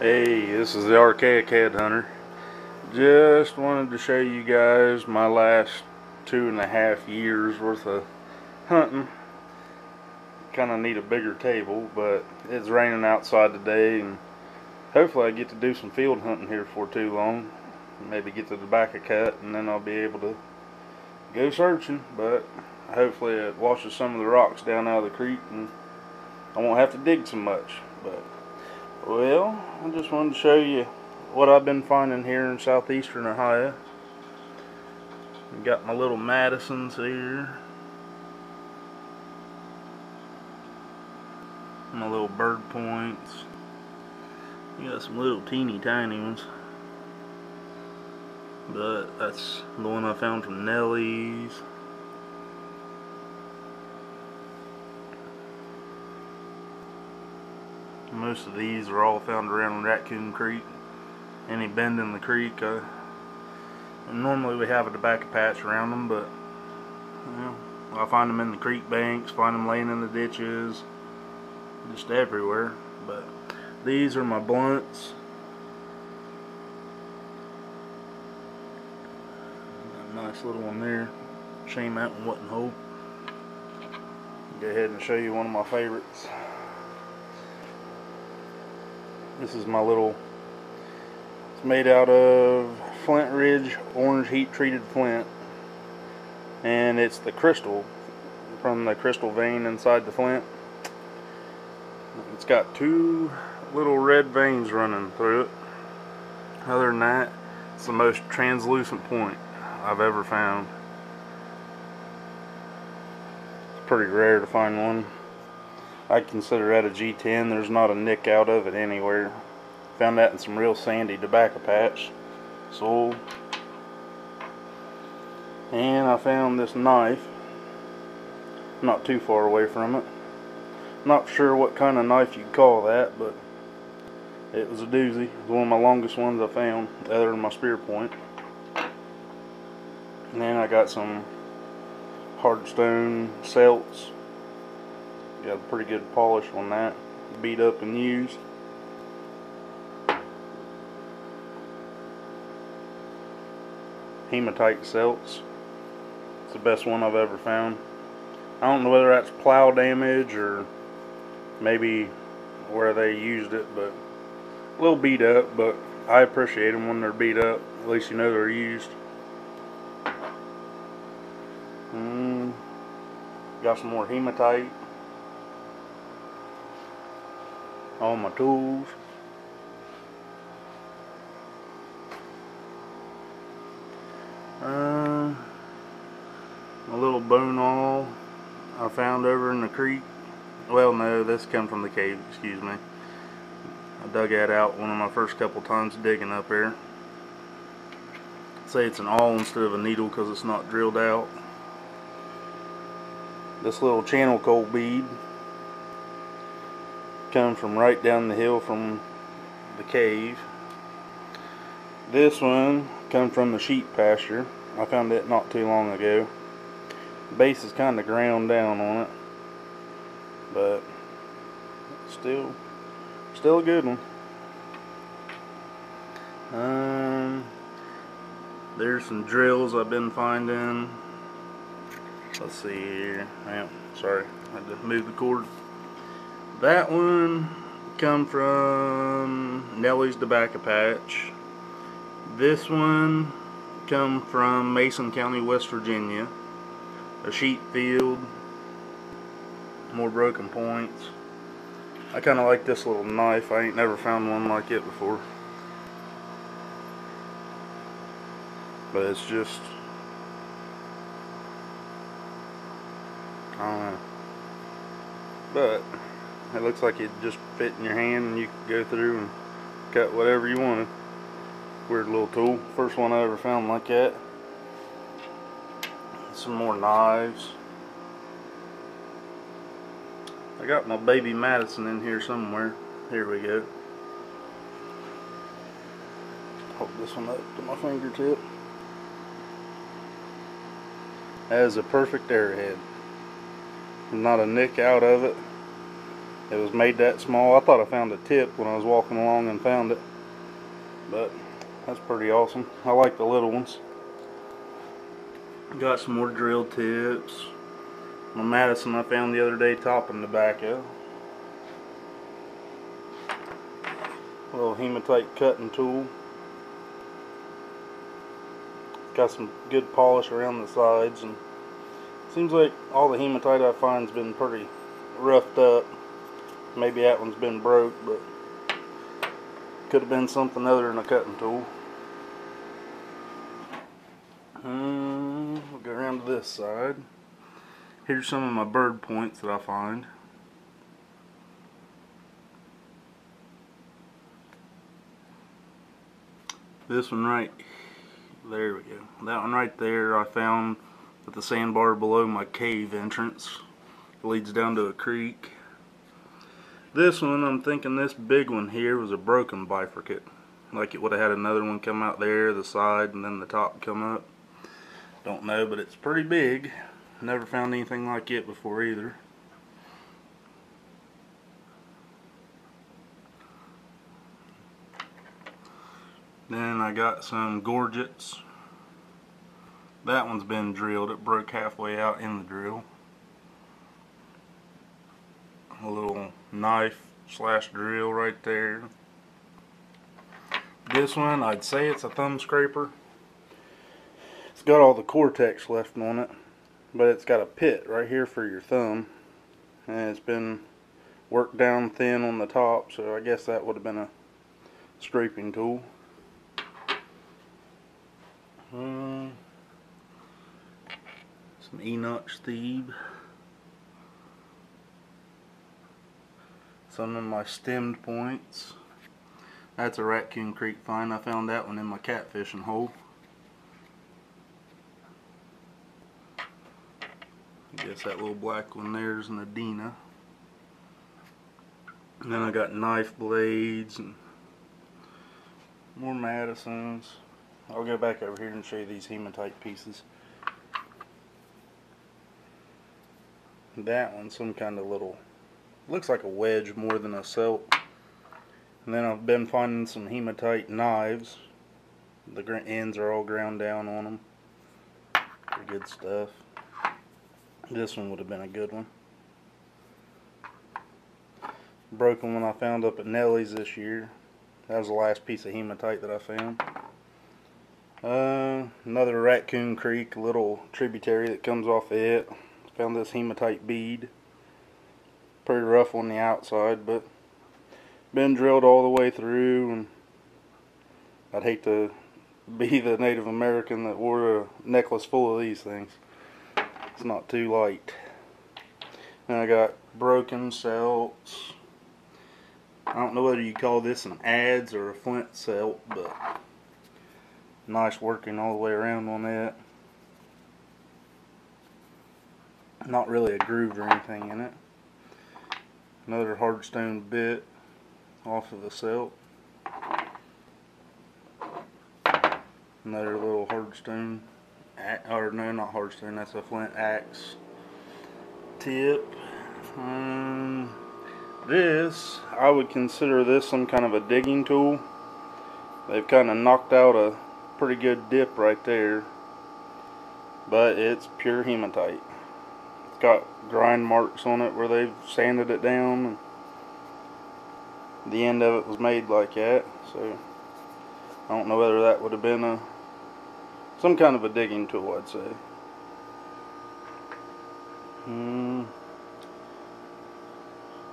Hey, this is the Archaic Headhunter. Just wanted to show you guys my last 2.5 years worth of hunting. Kind of need a bigger table, but it's raining outside today, and hopefully I get to do some field hunting here before too long. Maybe get the tobacco cut, and then I'll be able to go searching. But hopefully it washes some of the rocks down out of the creek, and I won't have to dig so much. But well, I just wanted to show you what I've been finding here in southeastern Ohio. Got my little Madisons here. My little bird points. You got some little teeny tiny ones. But that's the one I found from Nellie's. Most of these are all found around Raccoon Creek. Any bend in the creek. And normally we have a tobacco patch around them, but I find them in the creek banks, find them laying in the ditches, just everywhere. But these are my blunts. Got a nice little one there. Shame that one wasn't whole. Go ahead and show you one of my favorites. This is my little, it's made out of Flint Ridge orange heat treated flint, and it's the crystal from the crystal vein inside the flint. It's got two little red veins running through it. Other than that, it's the most translucent point I've ever found. It's pretty rare to find one. I'd consider that a G10. There's not a nick out of it anywhere. Found that in some real sandy tobacco patch. Sold. And I found this knife not too far away from it. Not sure what kind of knife you'd call that, but it was a doozy. It was one of my longest ones I found, other than my spear point. And then I got some hardstone celts. Got a pretty good polish on that. Beat up and used. Hematite celts. It's the best one I've ever found. I don't know whether that's plow damage or maybe where they used it, but a little beat up, but I appreciate them when they're beat up. At least you know they're used. Got some more hematite. All my tools. A little bone awl I found over in the creek. Well, no, this come from the cave, excuse me. I dug that out one of my first couple times digging up there. Say it's an awl instead of a needle because it's not drilled out. This little channel coal bead come from right down the hill from the cave. This one come from the sheep pasture. I found it not too long ago. The base is kind of ground down on it, but still a good one. There's some drills I've been finding. Let's see here. Sorry, I had to move the cord. That one come from Nellie's tobacco patch. This one come from Mason County, West Virginia. A sheep field. More broken points. I kind of like this little knife. I ain't never found one like it before. But it's just, I don't know. But it looks like it just fit in your hand and you could go through and cut whatever you wanted. Weird little tool. First one I ever found like that. Some more knives. I got my baby Madison in here somewhere. Here we go. Hold this one up to my fingertip. That is a perfect arrowhead. Not a nick out of it. it was made that small. I thought I found a tip when I was walking along and found it, but that's pretty awesome. I like the little ones. Got some more drill tips. My Madison I found the other day topping the back of. A little hematite cutting tool. Got some good polish around the sides, and seems like all the hematite I find's been pretty roughed up. Maybe that one's been broke, but could have been something other than a cutting tool. We'll go around to this side. Here's some of my bird points that I find. This one right there, we go. That one right there I found at the sandbar below my cave entrance. It leads down to a creek. This one, I'm thinking this big one here was a broken bifurcate. Like it would have had another one come out there, the side, and then the top come up. Don't know, but it's pretty big. Never found anything like it before either. Then I got some gorgets. That one's been drilled. It broke halfway out in the drill. A little knife slash drill right there. This one, I'd say it's a thumb scraper. It's got all the Cortex left on it, but it's got a pit right here for your thumb, and it's been worked down thin on the top, so I guess that would have been a scraping tool. Some Enoch Thebe. Some of my stemmed points. That's a Raccoon Creek find. I found that one in my catfishing hole. I guess that little black one there's an Adena. And then I got knife blades and more Madisons. I'll go back over here and show you these hematite pieces. That one's some kind of little, looks like a wedge more than a celt. And then I've been finding some hematite knives. The ends are all ground down on them. Pretty good stuff. This one would have been a good one. Broken one I found up at Nellie's this year. That was the last piece of hematite that I found. Another Raccoon Creek, a little tributary that comes off of it. Found this hematite bead. Pretty rough on the outside, but been drilled all the way through, and I'd hate to be the Native American that wore a necklace full of these things. It's not too light. And I got broken celts. I don't know whether you call this an adze or a flint celt, but nice working all the way around on that. Not really a groove or anything in it. Another hardstone bit off of the celt. Another little hardstone, or no, not hardstone, that's a flint axe tip. This, I would consider this some kind of a digging tool. They've kind of knocked out a pretty good dip right there, but it's pure hematite. It's got grind marks on it where they've sanded it down, and the end of it was made like that, so I don't know whether that would have been some kind of a digging tool, I'd say.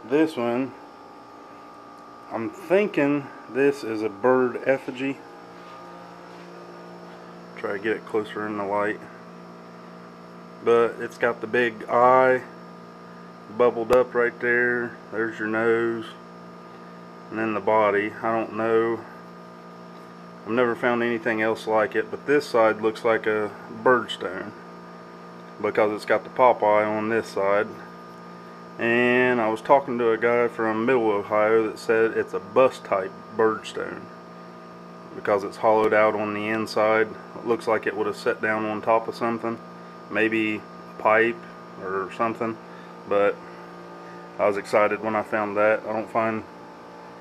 This one, I'm thinking this is a bird effigy. Try to get it closer in the light. But it's got the big eye bubbled up right there. There's your nose. And then the body. I don't know. I've never found anything else like it, but this side looks like a birdstone because it's got the Popeye on this side. And I was talking to a guy from Middle Ohio that said it's a bust type birdstone because it's hollowed out on the inside. It looks like it would have set down on top of something, maybe a pipe or something, but I was excited when I found that. I don't find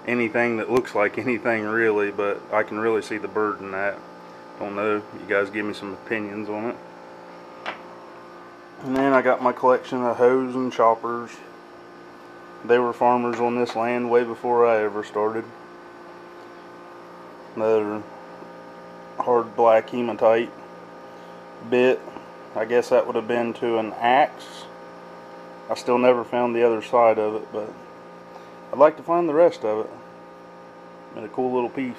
anything that looks like anything really, but I can really see the bird in that. Don't know, you guys give me some opinions on it. And then I got my collection of hoes and choppers. They were farmers on this land way before I ever started. Another hard black hematite bit. I guess that would have been to an axe. I still never found the other side of it, but I'd like to find the rest of it. And a cool little piece.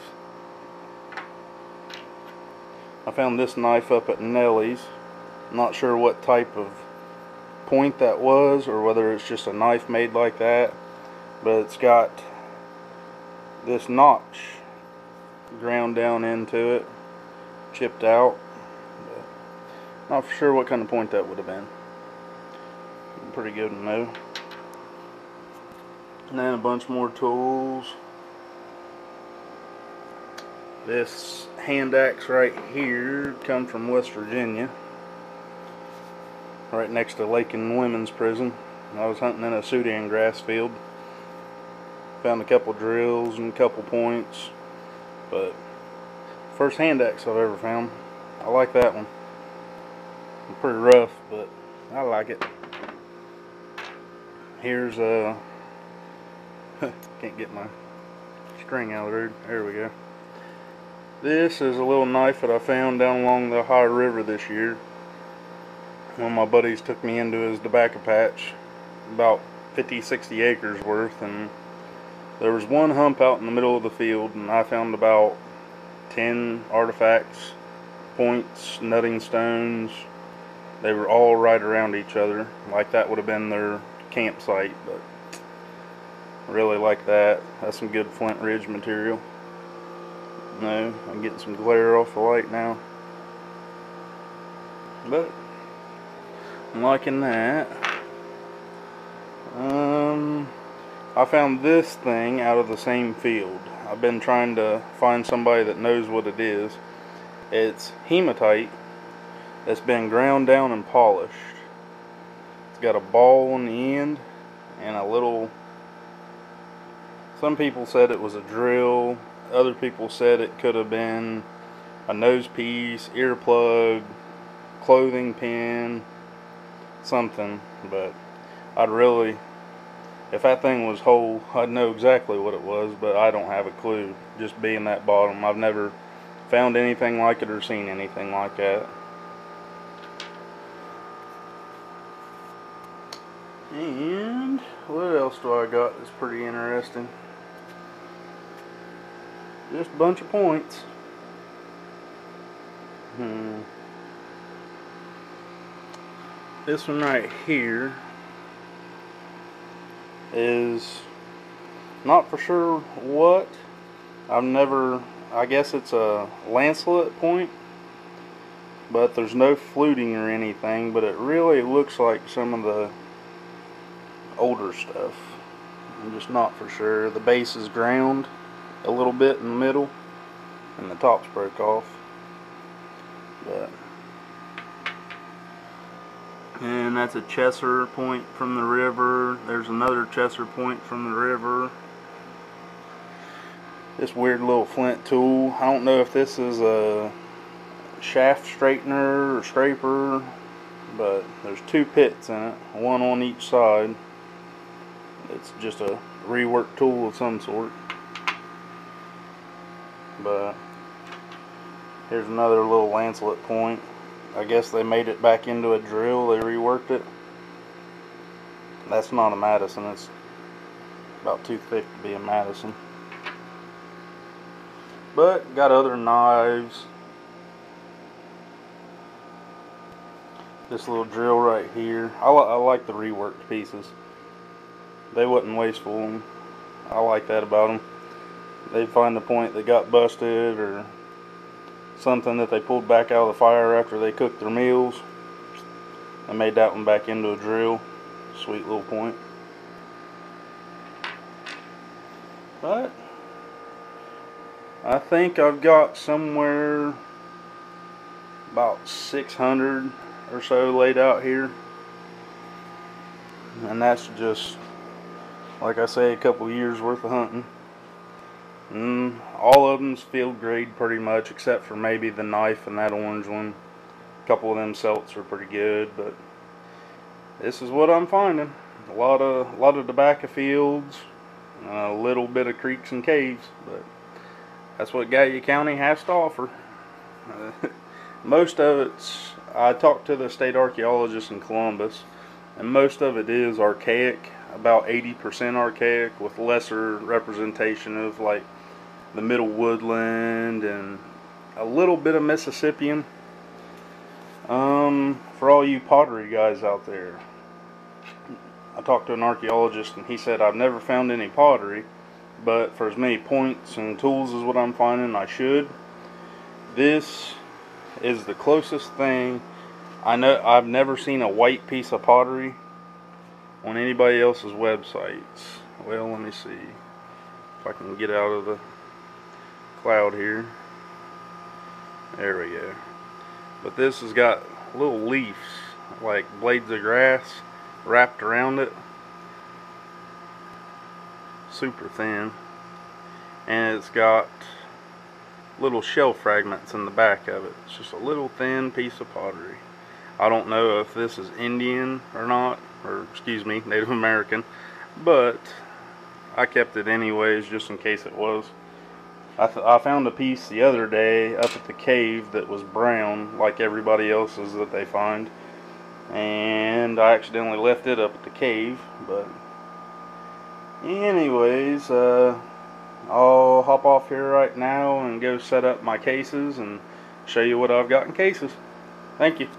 I found this knife up at Nellie's. I'm not sure what type of point that was, or whether it's just a knife made like that, but it's got this notch ground down into it, chipped out. But not for sure what kind of point that would have been. Pretty good to know. And then a bunch more tools. This hand axe right here comes from West Virginia, right next to Lakin Women's Prison. I was hunting in a Sudan grass field. Found a couple drills and a couple points, but first hand axe I've ever found. I like that one. It's pretty rough, but I like it. Here's a can't get my string out of there. There we go. This is a little knife that I found down along the Ohio River this year. One of my buddies took me into his tobacco patch, about 50-60 acres worth, and there was one hump out in the middle of the field, and I found about 10 artifacts, points, nutting stones. They were all right around each other, like that would have been their campsite, but I really like that. That's some good Flint Ridge material. No, I'm getting some glare off the light now, but I'm liking that. I found this thing out of the same field. I've been trying to find somebody that knows what it is. It's hematite that's been ground down and polished. It's got a ball on the end and a little, some people said it was a drill, other people said it could have been a nose piece, earplug, clothing pin, something, but I'd really, if that thing was whole, I'd know exactly what it was, but I don't have a clue, just being that bottom. I've never found anything like it or seen anything like that. And what else do I got that's pretty interesting? Just a bunch of points. This one right here is not for sure what. I guess it's a lancelet point, but there's no fluting or anything, but it really looks like some of the older stuff. I'm just not for sure. The base is ground a little bit in the middle, and the tops broke off. But, and that's a Chesser point from the river. There's another Chesser point from the river. This weird little flint tool. I don't know if this is a shaft straightener or scraper, but there's two pits in it, one on each side. It's just a rework tool of some sort. But here's another little lancelet point. I guess they made it back into a drill. They reworked it. That's not a Madison. It's about too thick to be a Madison. But got other knives. This little drill right here. I like the reworked pieces. They wasn't wasteful. I like that about them. They'd find the point that got busted or something that they pulled back out of the fire after they cooked their meals. I made that one back into a drill. Sweet little point. But I think I've got somewhere about 600 or so laid out here. And that's just Like I say, a couple years worth of hunting. All of them's field grade pretty much, except for maybe the knife and that orange one. A couple of them celts are pretty good, but this is what I'm finding. A lot of tobacco fields, a little bit of creeks and caves, but that's what Gallia County has to offer. Most of it's, I talked to the state archaeologist in Columbus, and most of it is archaic, about 80% archaic, with lesser representation of like the middle woodland and a little bit of Mississippian. For all you pottery guys out there, I talked to an archaeologist and he said I've never found any pottery, but for as many points and tools as what I'm finding, I should. This is the closest thing. I know I've never seen a white piece of pottery on anybody else's websites. Well, let me see if I can get out of the cloud here. There we go. But this has got little leaves, like blades of grass, wrapped around it. Super thin. And it's got little shell fragments in the back of it. It's just a little thin piece of pottery. I don't know if this is Indian or not, or excuse me, Native American, but I kept it anyways just in case it was. I found a piece the other day up at the cave that was brown like everybody else's that they find, and I accidentally left it up at the cave. But anyways, I'll hop off here right now and go set up my cases and show you what I've got in cases. Thank you.